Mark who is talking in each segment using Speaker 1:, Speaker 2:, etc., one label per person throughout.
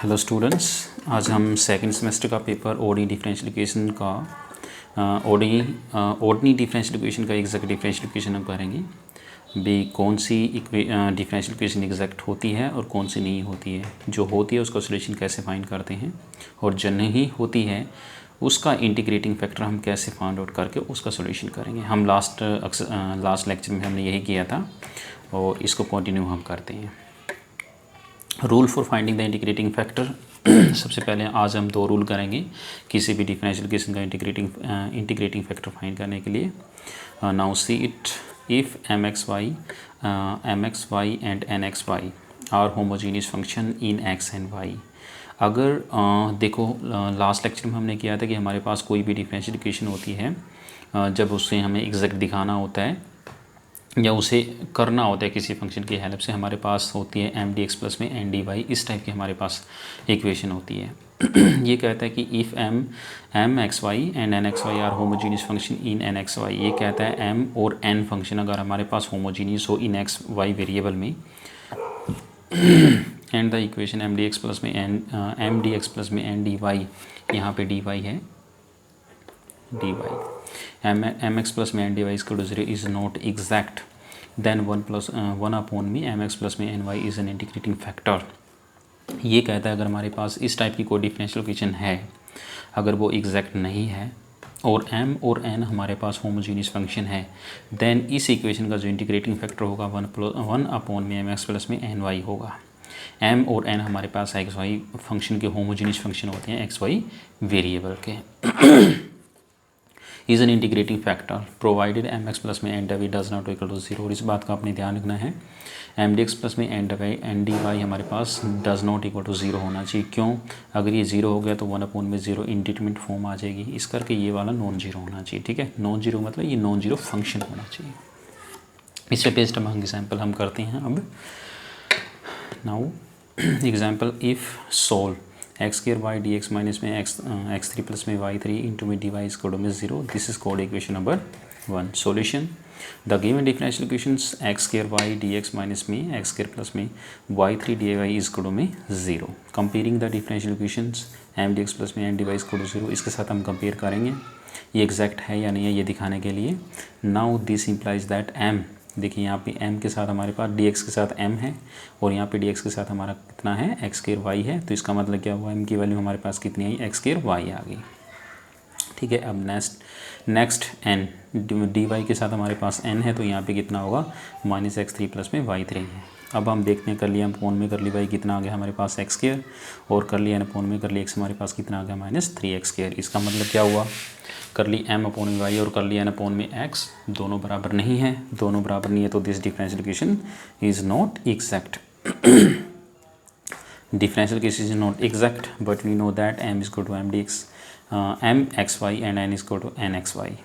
Speaker 1: Hello students, आज हम second semester का पेपर ओडी डिफरेंशियल इक्वेशन का ओडी डिफरेंशियल इक्वेशन का एग्जैक्ट डिफरेंशियल इक्वेशन हम करेंगे भी कौन सी डिफरेंशियल इक्वेशन एग्जैक्ट होती है और कौन सी नहीं होती है। जो होती है उसका सोल्यूशन कैसे फाइंड करते हैं और जो नहीं होती है उसका इंटीग्रेटिंग फैक्टर हम कैसे फाइंड आउट करके उसका सोल्यूशन करेंगे। हम लास्ट लेक्चर में हमने यही किया था और इसको कंटिन्यू हम करते हैं। Rule for finding the integrating factor. सबसे पहले आज हम दो रूल करेंगे किसी भी डिफरेंशियल इक्वेशन का इंटीग्रेटिंग फैक्टर फाइंड करने के लिए। Now see it, if M x y and N x y are homogeneous function in x and y. अगर देखो लास्ट लेक्चर में हमने किया था कि हमारे पास कोई भी डिफरेंशियल इक्वेशन होती है, जब उससे हमें एग्जैक्ट दिखाना होता है या उसे करना होता है किसी फंक्शन की हेल्प से, हमारे पास होती है एम डी एक्स प्लस में एन डी वाई, इस टाइप की हमारे पास इक्वेशन होती है। ये कहता है कि if M x y and N x y are homogeneous function in N x y. ये कहता है एम और एन फंक्शन अगर हमारे पास होमोजीनियस हो इन एक्स वाई वेरिएबल में, and the equation M d x plus में एन डी वाई, यहाँ पे डी वाई है, d y M x plus में N d y is to zero is not exact, then one upon में M x plus में N y is an integrating factor. ये कहता है अगर हमारे पास इस टाइप की कोई डिफरेंशियल इक्वेशन है, अगर वो एग्जैक्ट नहीं है और m और n हमारे पास होमोजीनियस फंक्शन है, देन इस इक्वेशन का जो इंटीग्रेटिंग फैक्टर होगा वन अपॉन में एम एक्स प्लस में एन वाई होगा। m और n हमारे पास एक्स वाई फंक्शन के होमोजीनियस फंक्शन होते हैं एक्स वाई वेरिएबल के। Is an integrating factor provided M x plus में N d y does not equal to zero. और इस बात का आपने ध्यान रखना है, एम डी एक्स प्लस में एन डी वाई हमारे पास does not equal to zero होना चाहिए। क्यों? अगर ये ज़ीरो हो गया तो वन अपॉन में ज़ीरो इंडिटरमिनेट फॉर्म आ जाएगी, इस करके ये वाला नॉन जीरो होना चाहिए। ठीक है, नॉन जीरो मतलब ये नॉन जीरो फंक्शन होना चाहिए। इस पे बेस्ड हम एग्जाम्पल हम करते हैं। अब now example, if solve x square y d x minus में एक्स थ्री प्लस में वाई थ्री इंटू में d y is equal to में zero, this is called equation number 1। Solution, the given differential equations x square y d x minus में x square plus में y three d y is equal to में zero. Comparing the differential equations M d x plus में N d y is equal to zero, इसके साथ हम compare करेंगे ये exact है या नहीं है ये दिखाने के लिए। Now this implies that M, देखिए यहाँ पे m के साथ हमारे पास dx के साथ m है और यहाँ पे dx के साथ हमारा कितना है एक्स स्क्वायर y है, तो इसका मतलब क्या हुआ, m की वैल्यू हमारे पास कितनी आई, एक्स स्क्वायर y आ गई। ठीक है, अब नेक्स्ट n dy के साथ हमारे पास n है, तो यहाँ पे कितना होगा माइनस एक्स थ्री प्लस में वाई थ्री है। अब हम देखते हैं कर लिया अपॉन में कर ली वाई कितना आ गया हमारे पास एक्स स्क्वायर, और कर लिया अपॉन में कर लिया एक्स हमारे पास कितना आ गया माइनस थ्री एक्स स्क्वायर। इसका मतलब क्या हुआ, कर ली m अपॉन में वाई और कर लिया n अपॉन में x, दोनों बराबर नहीं है, दोनों बराबर नहीं है तो this differential equation is not exact. Differential equation is not exact but we know that m is equal to M d x M x y and n is equal to N x y.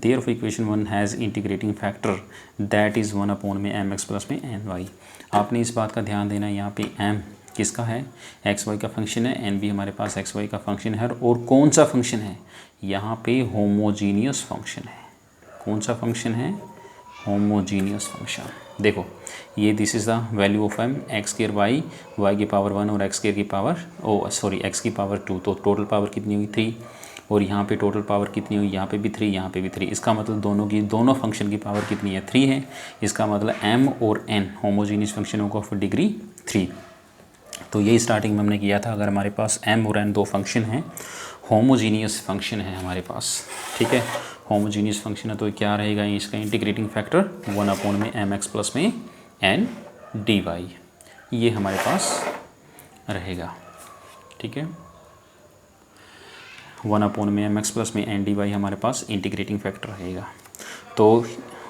Speaker 1: Therefore equation 1 has integrating factor that is 1 upon में M x plus में N y. आपने इस बात का ध्यान देना है, यहाँ पे m किसका है, एक्स वाई का फंक्शन है, एन भी हमारे पास एक्स वाई का फंक्शन है, और कौन सा फंक्शन है, यहाँ पे होमोजीनियस फंक्शन है। कौन सा फंक्शन है, होमोजीनियस फंक्शन। देखो ये this is the value of m, x square y, y की पावर 1 और एक्स स्क्वायर की पावर एक्स की पावर 2, तो टोटल पावर कितनी हुई 3, और यहाँ पे टोटल पावर कितनी हुई, यहाँ पे भी 3 यहाँ पे भी 3। इसका मतलब दोनों फंक्शन की पावर कितनी है, 3 है। इसका मतलब m और n होमोजीनियस फंक्शनों को ऑफ डिग्री 3। तो यही स्टार्टिंग में हमने किया था, अगर हमारे पास m और n दो फंक्शन हैं, होमोजीनियस फंक्शन है हमारे पास, ठीक है, होमोजीनियस फंक्शन है, तो क्या रहेगा इसका इंटीग्रेटिंग फैक्टर 1 अपॉन में एम एक्स प्लस में एन डी वाई, ये हमारे पास रहेगा। ठीक है, 1 अपॉन में एम एक्स प्लस में एन डी वाई हमारे पास इंटीग्रेटिंग फैक्टर रहेगा। तो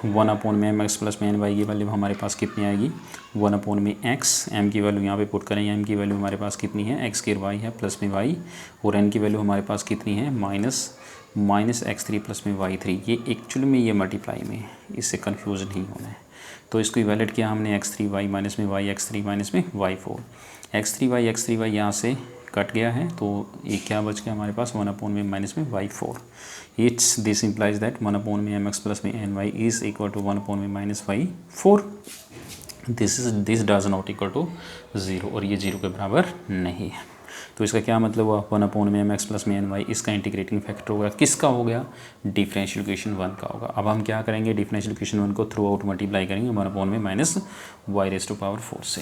Speaker 1: 1 अपॉन में एम एक्स प्लस में एन वाई की वैल्यू हमारे पास कितनी आएगी, 1 अपॉन में एक्स, एम की वैल्यू यहाँ पे पुट करेंगे, एम की वैल्यू हमारे पास कितनी है एक्स स्क्वायर वाई है प्लस में वाई, और एन की वैल्यू हमारे पास कितनी है माइनस एक्स थ्री प्लस में वाई थ्री। ये एक्चुअली में ये मल्टीप्लाई में है, इससे कन्फ्यूज नहीं होना है। तो इसको इवैल्यूएट किया हमने एक्स थ्री वाई माइनस में वाई एक्स थ्री माइनस में y four, x three y यहाँ से कट गया है, तो ये क्या बच गया हमारे पास 1 अपॉन में माइनस में y four. It's this implies that 1 upon में एम एक्स प्लस में N y is equal to 1 upon में minus y four. This does not equal to 0 और ये 0 के बराबर नहीं है। तो इसका क्या मतलब हुआ, 1 में mx प्लस में ny इसका इंटीग्रेटिंग फैक्टर होगा, किसका हो गया, डिफरेंशियल इक्वेशन 1 का होगा। अब हम क्या करेंगे, डिफरेंशियल इक्वेशन 1 को थ्रू आउट मल्टीप्लाई करेंगे 1 में minus y raise to power 4 से।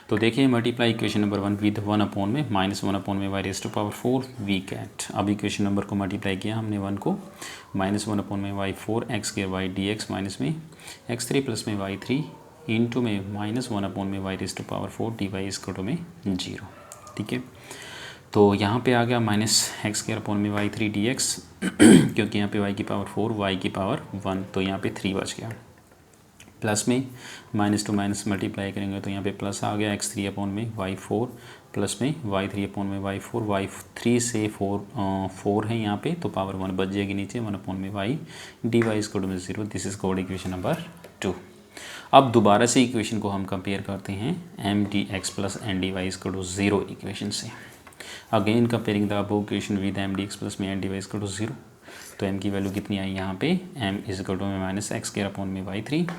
Speaker 1: तो देखिए मल्टीप्लाई इक्वेशन नंबर 1 विद 1 में माइनस 1 में y raise to power 4 we get. अब इक्वेशन नंबर को मल्टीप्लाई किया हमने 1 को माइनस 1 में वाई 4 एक्स के वाई डी एक्स माइनस में x3 प्लस में y3 इंटू में माइनस 1 में y raise to power 4 d y equal to में 0। ठीक है, तो यहाँ पे आ गया माइनस एक्स के अपॉन में y3 dx क्योंकि यहाँ पे y की पावर 4 y की पावर 1, तो यहाँ पे 3 बच गया। प्लस में माइनस टू माइनस मल्टीप्लाई करेंगे तो यहाँ पे प्लस आ गया x3 अपॉन में y4 प्लस में y3 अपॉन में y4, y3 से 4 है यहाँ पे, तो पावर 1 बच जाएगी नीचे 1 अपॉन में y d y equal to में 0। This is called equation number 2। अब दोबारा से इक्वेशन को हम कंपेयर करते हैं M d x plus N d y equal to 0 equation से। Again comparing the above equation with M d x plus में N d y equal to 0। तो m की वैल्यू कितनी आई यहाँ पे, m इज इक्वल टू में minus x के upon में y3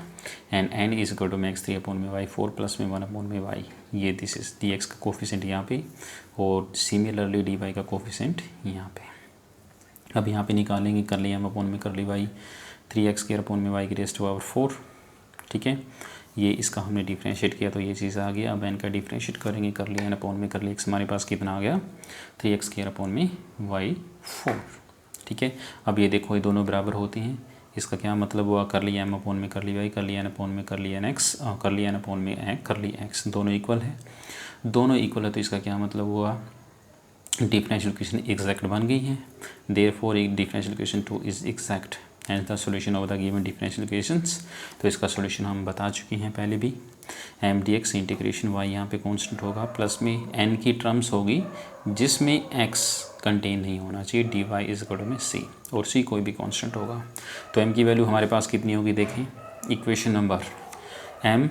Speaker 1: and n is equal to में x3 अपॉन में y4 प्लस में 1 अपॉन में y। ये दिस इज dx का कोफिशेंट यहाँ पे और सिमिलरली dy का कोफिशेंट यहाँ पे। अब यहाँ पे निकालेंगे कर लिया m अपॉन में कर ली y 3x के अपॉन में y की रेज़ टू पावर 4। ठीक है, ये इसका हमने डिफ्रेंशिएट किया तो ये चीज़ आ गया। अब n का डिफ्रेंशिएट करेंगे कर लिया n अपॉन में कर लिया x, हमारे पास कितना आ गया 3x के अपॉन में y4। ठीक है, अब ये देखो ये दोनों बराबर होते हैं, इसका क्या मतलब हुआ, कर लिया m अपॉन में कर ली y, कर लिया n अपॉन में कर लिया n x, कर लिया n अपॉन में कर ली x, दोनों इक्वल है। दोनों इक्वल है तो इसका क्या मतलब हुआ, डिफरेंशियल इक्वेशन एग्जैक्ट बन गई है। Therefore differential equation 2 is exact and the solution of the given differential equations. तो इसका सॉल्यूशन हम बता चुके हैं पहले भी। M d x integration y यहाँ पे कांस्टेंट होगा, प्लस में n की टर्म्स होगी जिसमें x कंटेन नहीं होना चाहिए, d y is equal to में c, और c कोई भी कांस्टेंट होगा। तो m की वैल्यू हमारे पास कितनी होगी, देखें equation number m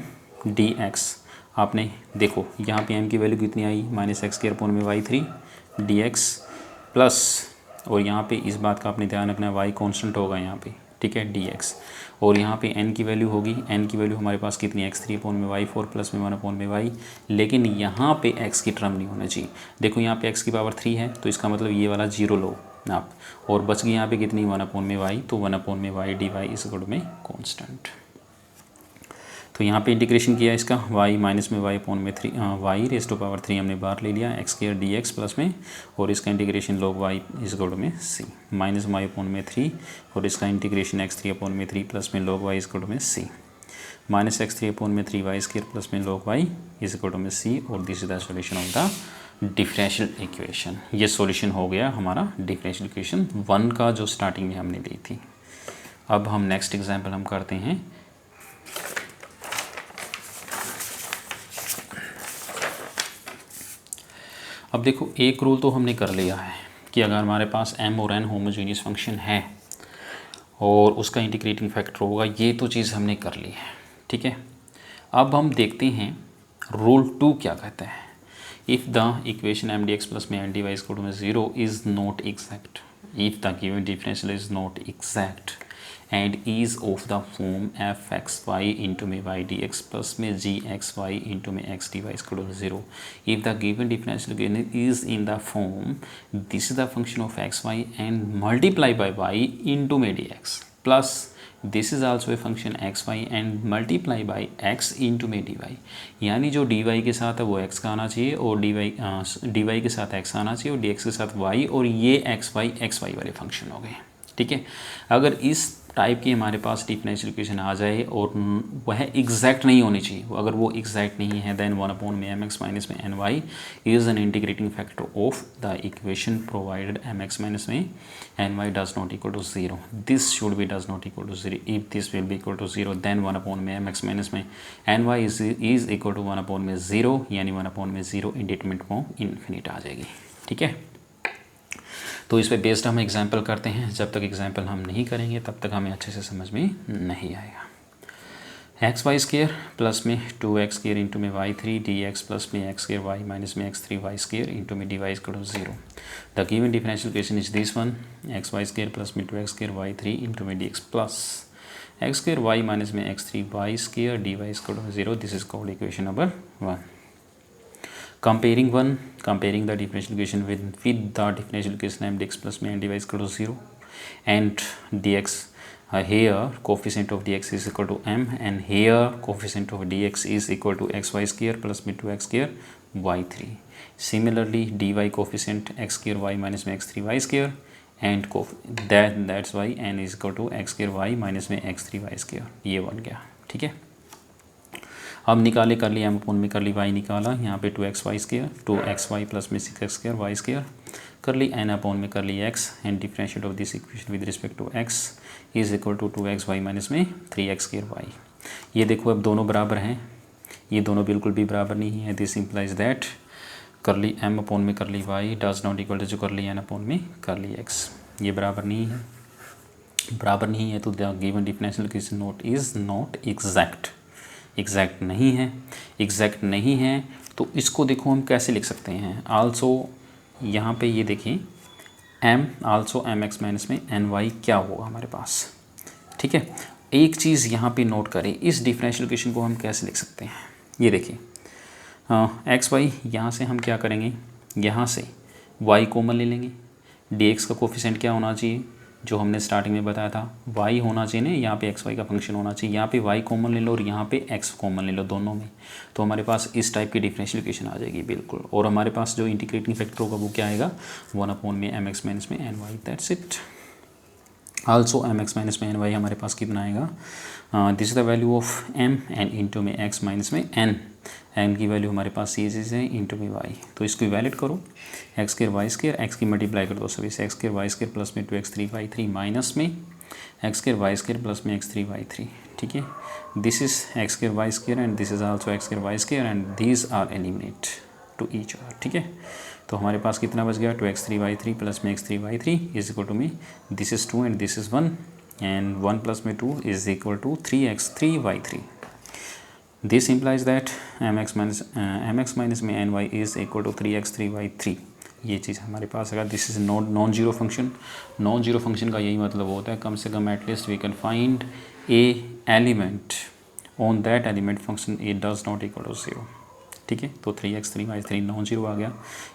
Speaker 1: D x, आपने देखो यहाँ पे m की वैल्यू कितनी आई माइनस एक्स के अपॉन में y3 dx प्लस, और यहाँ पे इस बात का आपने ध्यान रखना है y कांस्टेंट होगा यहाँ पे, ठीक है dx, और यहाँ पे n की वैल्यू होगी, n की वैल्यू हमारे पास कितनी x3 अपॉन में y4 प्लस में 1 अपॉन में y, लेकिन यहाँ पे x की टर्म नहीं होना चाहिए। देखो यहाँ पे x की पावर 3 है तो इसका मतलब ये वाला 0 लो आप, और बच गई यहाँ पे कितनी 1 अपॉन में y, तो 1 अपॉन में y d y is equal to में कॉन्स्टेंट। तो यहाँ पे इंटीग्रेशन किया इसका y माइनस में y अपॉन में 3 y रेज़ टू पावर 3 हमने बाहर ले लिया x square d x plus में, और इसका integration log y is equal to में c माइनस y अपॉन में 3, और इसका इंटीग्रेशन x3 अपॉन में 3 प्लस में log y is equal to में c माइनस x3 अपॉन में 3 y स्क्वायर प्लस में log y is equal to में c, और this is the solution of the differential equation. ये सॉल्यूशन हो गया हमारा डिफरेंशियल इक्वेशन 1 का जो स्टार्टिंग में हमने दी थी। अब हम नेक्स्ट एग्जाम्पल हम करते हैं। अब देखो एक रूल तो हमने कर लिया है कि अगर हमारे पास m और n होमोजेनियस फंक्शन है और उसका इंटीग्रेटिंग फैक्टर होगा, ये तो चीज़ हमने कर ली है। ठीक है, अब हम देखते हैं रूल 2 क्या कहता है। If the equation M d x plus में N d y equal to में 0 is not exact, if the given differential is not exact and is of the form fxy into में y dx plus में gxy into में x dy is equal to 0. If the given differential equation is in the form this is the function of xy and multiply by y into में dx plus this is also a function xy and multiply by x into में dy, यानी जो dy के साथ है वो x का आना चाहिए और dy के साथ x आना चाहिए और dx के साथ y, और ये xy वाले फंक्शन हो गए। ठीक है, अगर इस टाइप की हमारे पास डिफरेंशियल इक्वेशन आ जाए और वह एग्जैक्ट नहीं होनी चाहिए, अगर वो एग्जैक्ट नहीं है देन 1 अपॉन में एम एक्स माइनस में N y is an integrating factor of the equation provided M x minus में N y does not equal to 0। This should be does not equal to 0। If this will be equal to 0 then 1 upon में M x minus में N y is equal to 1 upon में 0, यानी 1 upon में 0 indeterminate form infinite आ जाएगी। ठीक है, तो इस पे बेस्ड हम एग्जाम्पल करते हैं। जब तक एग्जाम्पल हम नहीं करेंगे तब तक हमें अच्छे से समझ में नहीं आएगा। एक्स वाई स्क्वेयर प्लस में 2x स्क्वेयर इंटू में y3 dx प्लस में x स्क्वेयर y माइनस में x3 y स्क्वेयर इंटू में dy is equal to 0। The given differential equation is this one, x y square plus में 2x square y3 into में dx plus x square y minus में x 3 y square d y equal to 0. This is called equation number 1. Comparing the differential equation with the differential equation mdx plus n dy is equal to 0 and dx here coefficient of dx is equal to m and here coefficient of dx is equal to xy square plus me 2x square y3. Similarly dy coefficient x square y minus में x3 y square and that's why n is equal to x square y minus में x3 y square. ये बन गया. ठीक है. अब निकाले कर लिया एम अपोन में कर ली वाई निकाला यहाँ पे 2xy स्क्वायर 2xy प्लस में 6x स्क्वायर वाई स्क्वायर कर ली एन अपोन में कर ली x and differentiate of this equation with respect to x is equal to 2xy minus में 3x स्क्वायर वाई. ये देखो अब दोनों बराबर हैं, ये दोनों बिल्कुल भी बराबर नहीं है. दिस इम्प्लाइज दैट कर ली एम अपोन में कर ली y does not equal to जो कर ली एन अपोन में कर ली x. ये बराबर नहीं है, बराबर नहीं है तो the given differential equation note is not exact नहीं है. एग्जैक्ट नहीं है तो इसको देखो हम कैसे लिख सकते हैं. आल्सो यहाँ पे ये देखिए m also M x minus में एन वाई क्या होगा हमारे पास. ठीक है. एक चीज़ यहाँ पे नोट करें, इस डिफरेंशियल इक्वेशन को हम कैसे लिख सकते हैं. ये देखिए एक्स वाई यहाँ से हम क्या करेंगे, यहाँ से y कॉमन ले लेंगे. dx का कोफिशिएंट क्या होना चाहिए जो हमने स्टार्टिंग में बताया था y होना चाहिए ना, यहाँ पे एक्स वाई का फंक्शन होना चाहिए. यहाँ पे y कॉमन ले लो और यहाँ पे x कॉमन ले लो दोनों में, तो हमारे पास इस टाइप की डिफरेंशियल इक्वेशन आ जाएगी बिल्कुल. और हमारे पास जो इंटीग्रेटिंग फैक्टर होगा वो क्या आएगा 1 अपोन में एम एक्स माइनस में N y. That's it. Also M x minus में एन वाई हमारे पास कितना आएगा. This is the value of m and into में x माइनस में n की वैल्यू हमारे पास ये चीज़ है इंटू में y. तो इसको इवैल्यूएट करो x square y square x की मल्टीप्लाई कर दो सभी से x square y square plus में 2x3y3 माइनस में x square y square plus में x3y3. ठीक है. This is x square y square and this is also x square y square and these are eliminate to each other. ठीक है. तो हमारे पास कितना बच गया 2x3y3 प्लस में x3y3 इज इक्वल टू में this is 2 and this is 1 and 1 plus में 2 is equal to 3x3y3. This implies that mx minus में ny is equal to 3x3y3. ये चीज़ हमारे पास अगर this is non zero function. Non zero function का यही मतलब होता है कम से कम at least we can find a element on that element function a does not equal to 0. ठीक है. तो 3x3y3 नॉन जीरो आ गया.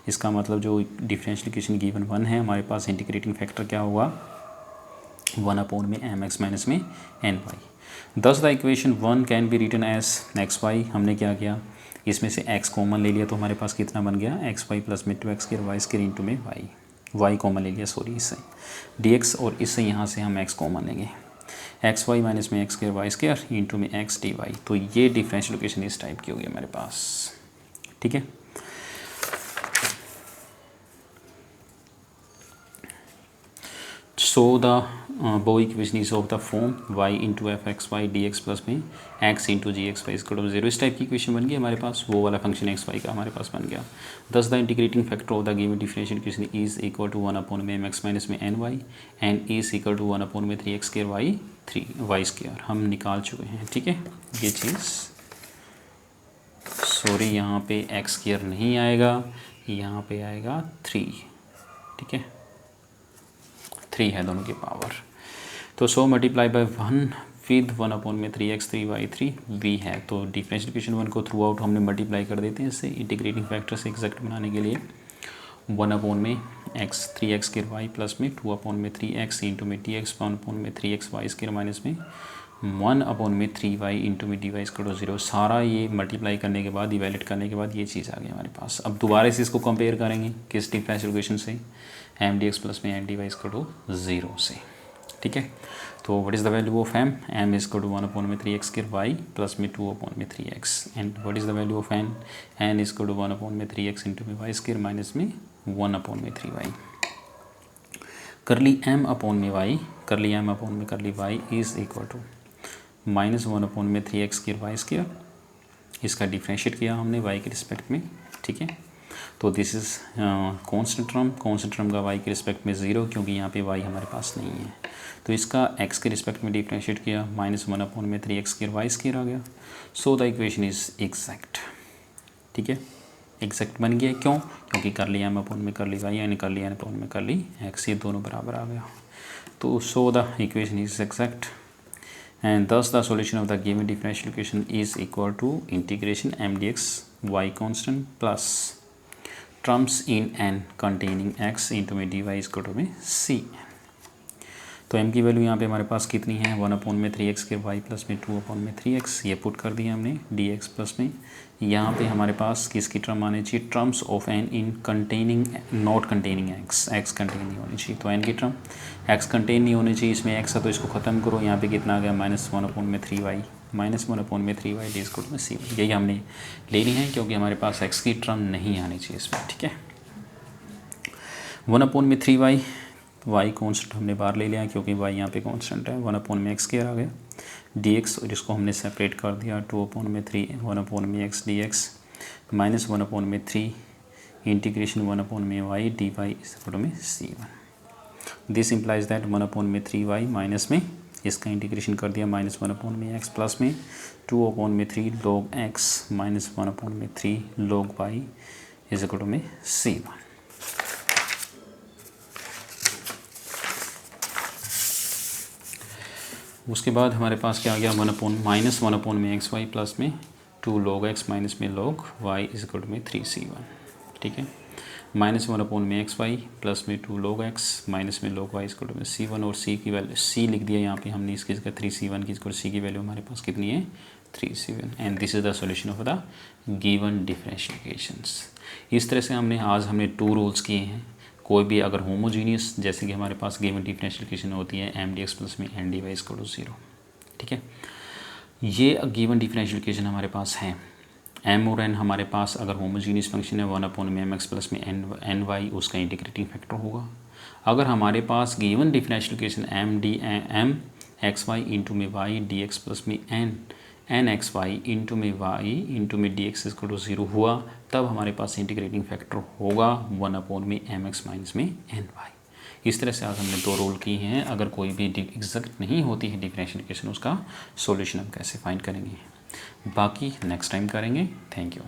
Speaker 1: इसका मतलब जो डिफरेंशियल इक्वेशन गिवन 1 है हमारे पास इंटीग्रेटिंग फैक्टर क्या होगा 1 अपोन में एम एक्स माइनस में N y. Thus the equation 1 can be written as x y. हमने क्या किया इसमें से x कॉमन ले लिया तो हमारे पास कितना बन गया एक्स वाई प्लस में 2x square y square into में y कॉमन ले लिया सॉरी इससे dx और इससे यहाँ से हम x कॉमन लेंगे एक्स वाई माइनस में x square y square into में x dy. तो ये डिफरेंशियल इक्वेशन इस टाइप की होगी हमारे पास. ठीक है. So the Bow equation is of the form y into fxy dx plus में x into gxy is equal to 0. इस टाइप की इक्वेशन बन गई हमारे पास. वो वाला फंक्शन एक्स वाई का हमारे पास बन गया. Thus the integrating factor of the given differential equation is equal to 1 upon में एम एक्स माइनस में N y and is equal to 1 upon में 3x स्क्वायर वाई स्क्वायर हम निकाल चुके हैं. ठीक है. ये चीज़ सॉरी यहाँ पे एक्स स्क्वायर नहीं आएगा, यहाँ पे आएगा 3. ठीक है. 3 है दोनों की पावर. तो so multiply by 1 with 1 upon में 3x3y3 v है. तो डिफरेंशियल इक्वेशन 1 को थ्रू आउट हमने मल्टीप्लाई कर देते हैं इससे इंटीग्रेटिंग फैक्टर से एग्जैक्ट बनाने के लिए. 1 अपोन में x 3x square y plus में 2 अपोन में 3x इंटू में dx 1 अपोन में 3x y स्क्वायर माइनस में 1 अपोन में 3y इंटू में dy इक्वल टू 0. सारा ये मल्टीप्लाई करने के बाद इवैल्यूएट करने के बाद ये चीज़ आ गई हमारे पास. अब दोबारा से इसको कंपेयर करेंगे किस डिफरेंशियल इक्वेशन से एम डी एक्स प्लस में N d y equal to 0 से. ठीक है. तो what is the value of M is equal to 1 upon में 3x स्क्वायर वाई प्लस में 2 अपोन में 3x and what is the value of N is equal to 1 upon में 3x into में Y square minus में 1 upon में 3y. कर ली m upon में y कर ली m अपोन में कर ली y is equal to minus 1 upon में 3x स्क्वायर वाई स्क्वायर. इसका डिफ्रेंशिएट किया हमने y के रिस्पेक्ट में. ठीक है. तो दिस इज़ कॉन्स्टेंट टर्म का y के रिस्पेक्ट में 0 क्योंकि यहाँ पे y हमारे पास नहीं है. तो इसका x के रिस्पेक्ट में डिफ्रेंशिएट किया माइनस 1 अपोन में 3x स्क्वायर वाई स्क्वायर आ गया. So the equation is exact. ठीक है. एग्जैक्ट बन गया. क्यों? क्योंकि कर लिया m अपोन में कर ली y यानी कर लिया n अपोन में कर ली x ये दोनों बराबर आ गया. तो so the equation is exact and thus the solution of the given differential equation is equal to integration m dx y constant plus terms in n containing x into में dy is equal to में c। तो m की value यहाँ पे हमारे पास कितनी है 1/3x के y प्लस में 2/3x, ये पुट कर दिया हमने dx प्लस में। यहाँ पे हमारे पास किसकी टर्म आनी चाहिए, terms of n in containing not containing x contain नहीं होनी चाहिए। तो n की टर्म x कंटेन नहीं होनी चाहिए, इसमें x है तो इसको ख़त्म करो, यहाँ पे कितना आ गया -1/3y -1/3y डी स्क्वायर में c। यही हमने लेनी है क्योंकि हमारे पास x की टर्म नहीं आनी चाहिए इसमें, ठीक है। 1/3y y कॉन्स्टेंट हमने बाहर ले लिया क्योंकि y यहाँ पे कॉन्स्टेंट है, 1/x² आ गया dx, और इसको हमने सेपरेट कर दिया 2/3 1/x dx -1/3 integration 1/y dy इस इक्वल में c1। This implies that 1/3y minus में इसका इंटीग्रेशन कर दिया -1/x प्लस में 2/3 log x -1/3 log y इस इक्वल में c1। उसके बाद हमारे पास क्या आ गया -1/xy प्लस में 2 log x माइनस में log y इज इक्वल में 3c1, ठीक है। -1/xy प्लस में 2 log x माइनस में log y इज इक्वल में c1, और c की वैल्यू c लिख दिया यहाँ पे हमने, इसकी जगह 3c1 की इक्वल c की वैल्यू हमारे पास कितनी है 3c1, and this is the solution of the given differential equations. इस तरह से हमने 2 रूल्स किए हैं। कोई भी अगर होमोजीनियस, जैसे कि हमारे पास गिवन डिफरेंशियल इक्वेशन होती है m dx प्लस में n dy is equal to 0, ठीक है। ये गिवन डिफरेंशियल इक्वेशन हमारे पास है, m और n हमारे पास अगर होमोजीनियस फंक्शन है 1/mx प्लस में n y उसका इंटीग्रेटिंग फैक्टर होगा। अगर हमारे पास given differential equation m x y into में y dx प्लस में n x y इंटू में y इंटू में dx इक्वल टू 0 हुआ, तब हमारे पास इंटीग्रेटिंग फैक्टर होगा 1/mx माइनस में ny। इस तरह से आज हमने 2 रूल की हैं। अगर कोई भी एग्जैक्ट नहीं होती है डिफरेंशियल इक्वेशन, उसका सॉल्यूशन हम कैसे फाइंड करेंगे, बाकी नेक्स्ट टाइम करेंगे। Thank you.